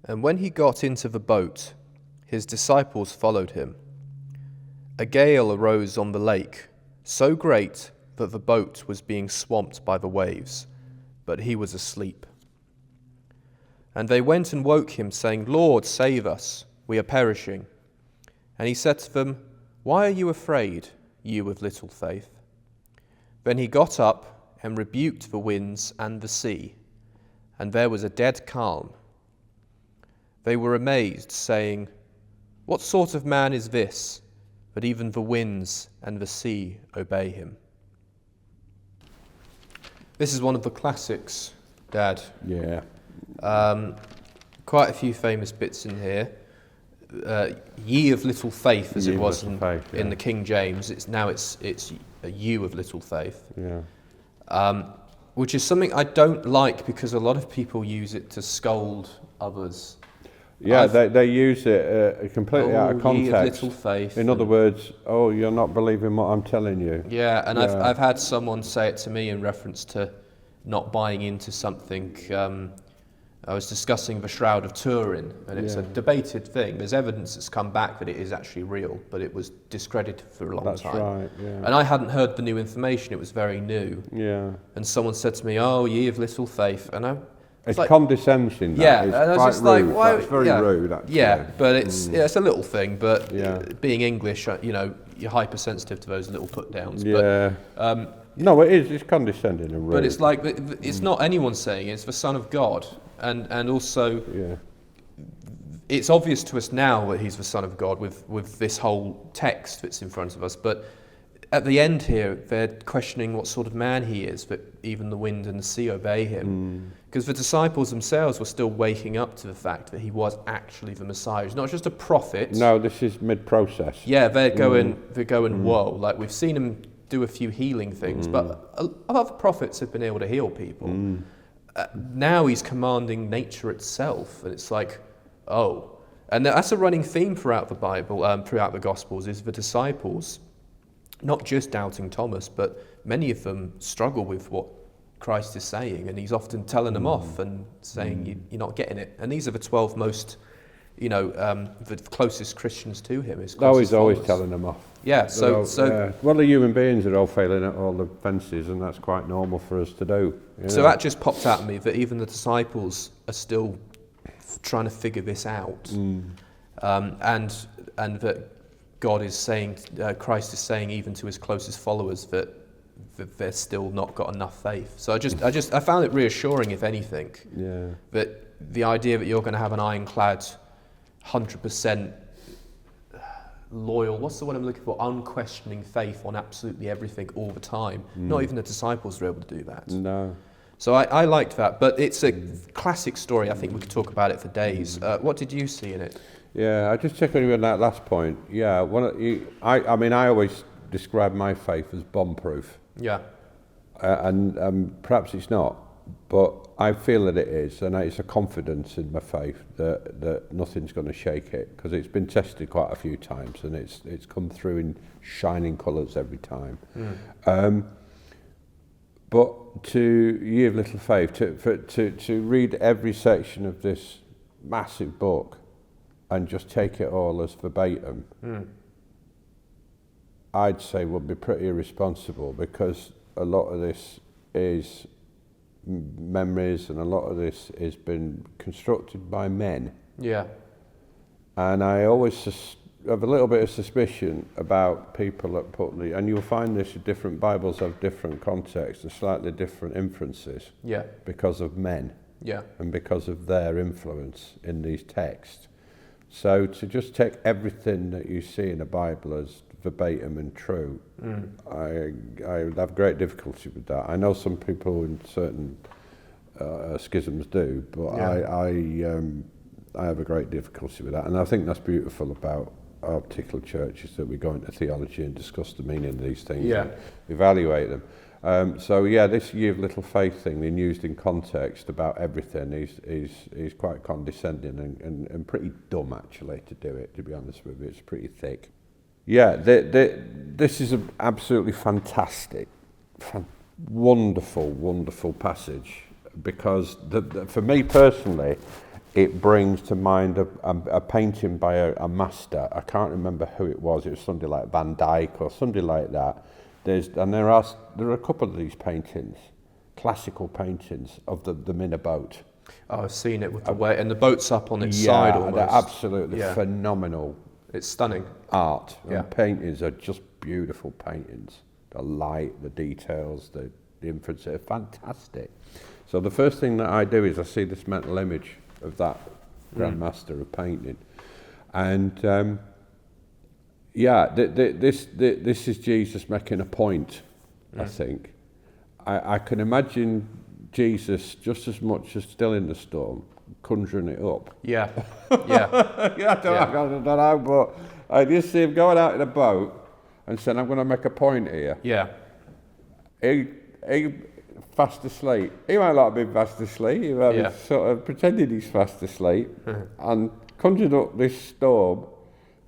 And when he got into the boat, his disciples followed him. A gale arose on the lake, so great that the boat was being swamped by the waves, but he was asleep. And they went and woke him, saying, "Lord, save us, we are perishing." And he said to them, "Why are you afraid, you of little faith?" Then he got up and rebuked the winds and the sea, and there was a dead calm. They were amazed, saying, "What sort of man is this, that even the winds and the sea obey him?" This is one of the classics, Dad. Yeah. Quite a few famous bits in here. Ye of little faith, as Ye it of was little faith, yeah. in the King James. It's a you of little faith. Yeah. Which is something I don't like because a lot of people use it to scold others. Yeah, they use it completely out of Ye of context. little faith. In other words, oh, you're not believing what I'm telling you. Yeah, and Yeah. I've had someone say it to me in reference to not buying into something. I was discussing the Shroud of Turin, and it's a debated thing. There's evidence that's come back that it is actually real, but it was discredited for a long time. That's right, yeah. And I hadn't heard the new information, it was very new. Yeah. And someone said to me, "Oh, ye of little faith." And It's like, condescending. yeah, It's and I was quite just like, rude. why? That's very rude, actually. Yeah, but it's a little thing, but Yeah. being English, you're hypersensitive to those little put downs. Yeah. But, no, it is. It's condescending and rude. but it's like, it's not anyone saying it, it's the Son of God. And also, Yeah. it's obvious to us now that he's the Son of God with this whole text that's in front of us. But at the end here, they're questioning what sort of man he is, that even the wind and the sea obey him. Because the disciples themselves were still waking up to the fact that he was actually the Messiah. He's not just a prophet. No, this is mid-process. Yeah, they're going, whoa. Like, we've seen him do a few healing things, but other prophets have been able to heal people. Now he's commanding nature itself, and it's like, oh. And that's a running theme throughout the Bible, throughout the Gospels, is the disciples, not just doubting Thomas, but many of them struggle with what Christ is saying, and he's often telling them off and saying, you're not getting it. And these are the 12 most, the closest Christians to him. He's Always telling them off. Yeah, so well, the human beings are all failing at all the fences, and that's quite normal for us to do. So that just popped out at me that even the disciples are still trying to figure this out, and that God is saying, Christ is saying, even to his closest followers, that they're still not got enough faith. So I found it reassuring, if anything, that the idea that you're going to have an ironclad, 100% loyal, what's the word I'm looking for, unquestioning faith on absolutely everything all the time. Not even the disciples were able to do that. No. So I liked that, but it's a classic story. I think we could talk about it for days. What did you see in it? Yeah, I just check on you on that last point. Yeah, I mean, I always describe my faith as bomb-proof. Yeah. And perhaps it's not, but I feel that it is, and it's a confidence in my faith that nothing's going to shake it, because it's been tested quite a few times, and it's come through in shining colours every time. But to ye of little faith, to read every section of this massive book and just take it all as verbatim, I'd say would be pretty irresponsible, because a lot of this is memories, and a lot of this has been constructed by men. Yeah. And I always have a little bit of suspicion about people that put and you'll find this, different Bibles have different contexts and slightly different inferences. Yeah. Because of men. Yeah. And because of their influence in these texts. So to just take everything that you see in the Bible as verbatim and true, I have great difficulty with that. I know some people in certain schisms do, but I have a great difficulty with that. And I think that's beautiful about our particular church, is that we go into theology and discuss the meaning of these things and evaluate them. So this ye of little faith thing, being used in context about everything, is quite condescending and pretty dumb, actually, to do it, to be honest with you. It's pretty thick. Yeah, this is an absolutely fantastic, wonderful passage, because for me personally, it brings to mind a painting by a master. I can't remember who it was. It was somebody like Van Dyck or somebody like that. There are a couple of these paintings, classical paintings of them in a boat. Oh, I've seen it with the way, and the boat's up on its side almost. They're absolutely phenomenal. It's stunning. Art. Yeah. And paintings are just beautiful paintings. The light, the details, the inference are fantastic. So the first thing that I do is I see this mental image of that Grand Master of painting. And this is Jesus making a point, I think. I can imagine Jesus just as much as still in the storm, conjuring it up. Yeah. I don't know, but I just see him going out in a boat and saying, I'm going to make a point here. Yeah. He fast asleep. He might not have been fast asleep. He might have sort of pretended he's fast asleep and conjured up this storm.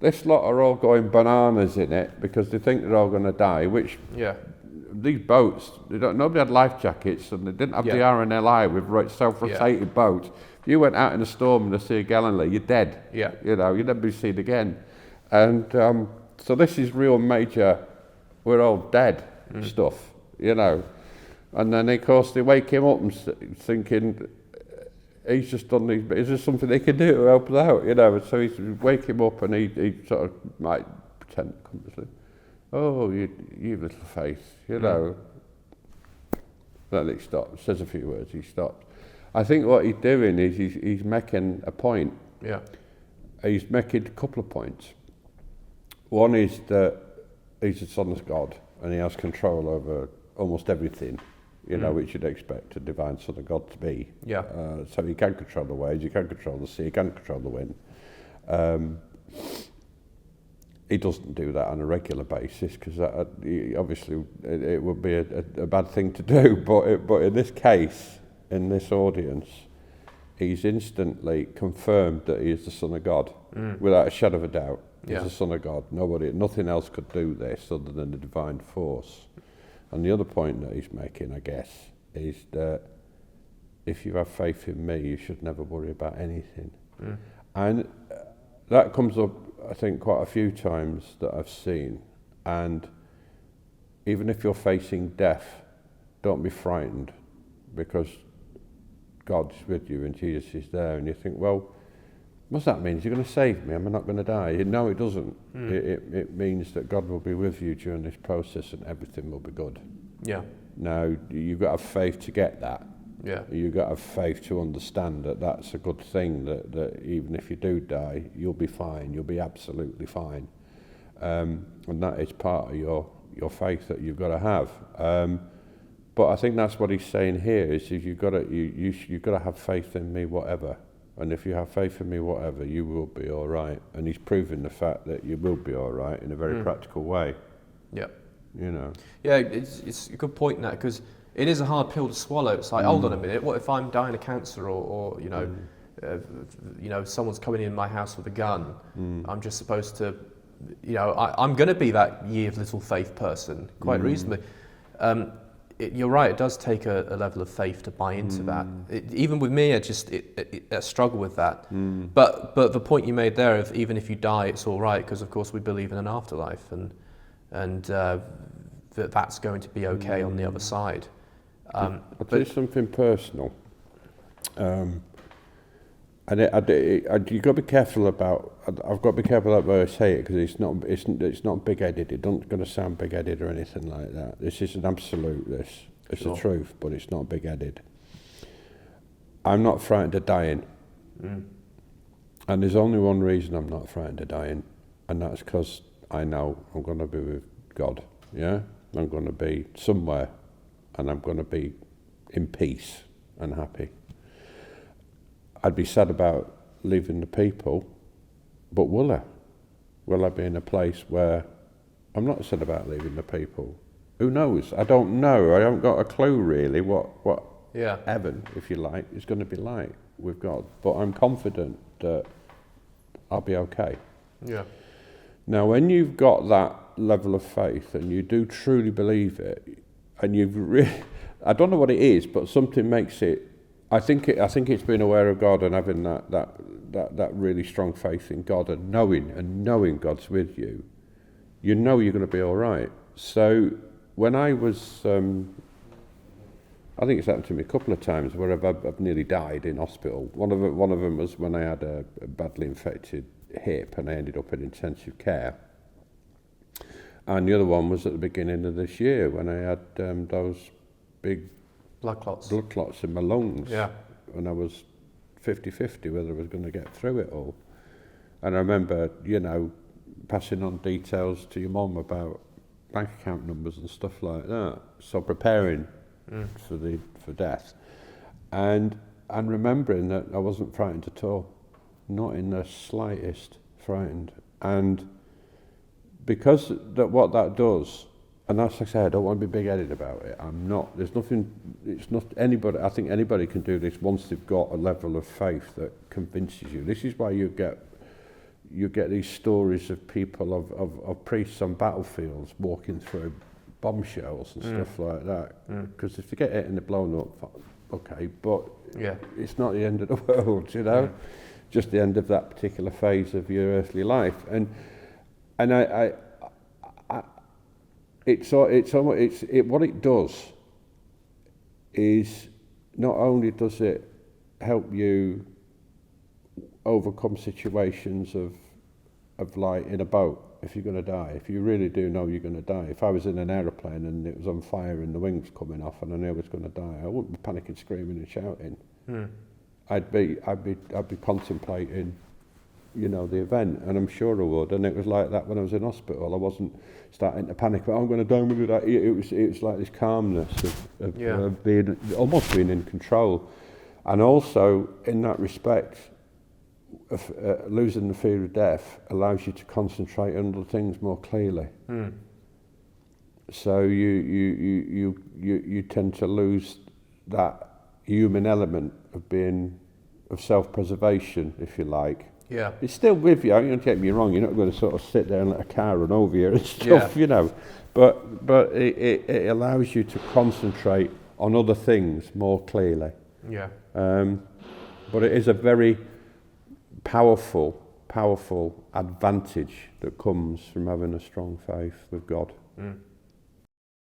This lot are all going bananas in it because they think they're all going to die, which these boats, nobody had life jackets and they didn't have the RNLI with self-rotating boats. If you went out in a storm in the Sea of Galilee, you're dead. Yeah. You know, you'd never be seen again. And so this is real major, we're all dead stuff, you know. And then, of course, they wake him up and thinking, he's just done these, but is there something they can do to help us out, you know? And so he's wake him up and he sort of might pretend to come to sleep. Oh, you little face, you know. Then he stops, says a few words, he stops. I think what he's doing is he's making a point. Yeah. He's making a couple of points. One is that he's the Son of God and he has control over almost everything, you know, which you'd expect a divine Son of God to be. Yeah. So he can control the waves, he can control the sea, he can control the wind. He doesn't do that on a regular basis because obviously it would be a bad thing to do. But in this case, in this audience, he's instantly confirmed that he is the Son of God without a shadow of a doubt. He's the Son of God. Nothing else could do this other than the divine force. And the other point that he's making, I guess, is that if you have faith in me, you should never worry about anything. And that comes up, I think, quite a few times that I've seen. And even if you're facing death, don't be frightened because God's with you and Jesus is there. And you think, well, what's that mean? Is he going to save me? Am I not going to die? No, it doesn't. It means that God will be with you during this process and everything will be good. Yeah. Now, you've got to have faith to get that. Yeah. You've got to have faith to understand that that's a good thing, that even if you do die, you'll be fine. You'll be absolutely fine. And that is part of your faith that you've got to have. But I think that's what he's saying here, is you've got to have faith in me, whatever. And if you have faith in me, whatever, you will be all right. And he's proving the fact that you will be all right in a very practical way. Yeah. You know. Yeah, it's a good point in that, because it is a hard pill to swallow. It's like, hold on a minute, what if I'm dying of cancer or you know, someone's coming in my house with a gun? I'm just supposed to, you know, I'm going to be that ye of little faith person, quite reasonably. You're right, it does take a level of faith to buy into that. Even with me, I struggle with that. But the point you made there of even if you die, it's all right, because of course we believe in an afterlife and that's going to be okay on the other side. I'll tell you something personal. And you've got to be careful about. I've got to be careful about where I say it because it's not big-headed. It's not going to sound big-headed or anything like that. This is an absolute. It's the truth, but it's not big-headed. I'm not frightened of dying, and there's only one reason I'm not frightened of dying, and that's because I know I'm going to be with God. Yeah, I'm going to be somewhere, and I'm going to be in peace and happy. I'd be sad about leaving the people, but will I? Will I be in a place where I'm not sad about leaving the people? Who knows? I don't know. I haven't got a clue really what heaven, if you like, is going to be like with God. But I'm confident that I'll be okay. Yeah. Now, when you've got that level of faith and you do truly believe it, and I don't know what it is, but something makes it I think it's being aware of God and having that really strong faith in God and knowing God's with you. You know you're going to be all right. So when I was, I think it's happened to me a couple of times where I've nearly died in hospital. One of them was when I had a badly infected hip and I ended up in intensive care. And the other one was at the beginning of this year when I had those big blood clots in my lungs. Yeah. And I was 50-50 whether I was going to get through it all. And I remember, passing on details to your mum about bank account numbers and stuff like that. So preparing for death. And remembering that I wasn't frightened at all. Not in the slightest frightened. And because what that does, and that's like I say, I don't want to be big-headed about it. I'm not. There's nothing. It's not anybody. I think anybody can do this once they've got a level of faith that convinces you. This is why you get these stories of people of priests on battlefields walking through bombshells and stuff like that. Because if they get hit and they're blown up, okay, but it's not the end of the world, just the end of that particular phase of your earthly life. And what it does is not only does it help you overcome situations of like in a boat, if you're going to die, if you really do know you're going to die. If I was in an aeroplane and it was on fire and the wings coming off and I knew I was going to die, I wouldn't be panicking, screaming and shouting. I'd be contemplating, the event, and I'm sure I would. And it was like that when I was in hospital. I wasn't starting to panic, but I'm going to die, I'm going to die. It was like this calmness of being almost being in control, and also in that respect, losing the fear of death allows you to concentrate on other things more clearly. So you tend to lose that human element of self-preservation, if you like. Yeah. It's still with you. Don't get me wrong. You're not going to sort of sit there and let a car run over you and stuff, But it allows you to concentrate on other things more clearly. Yeah. But it is a very powerful advantage that comes from having a strong faith with God.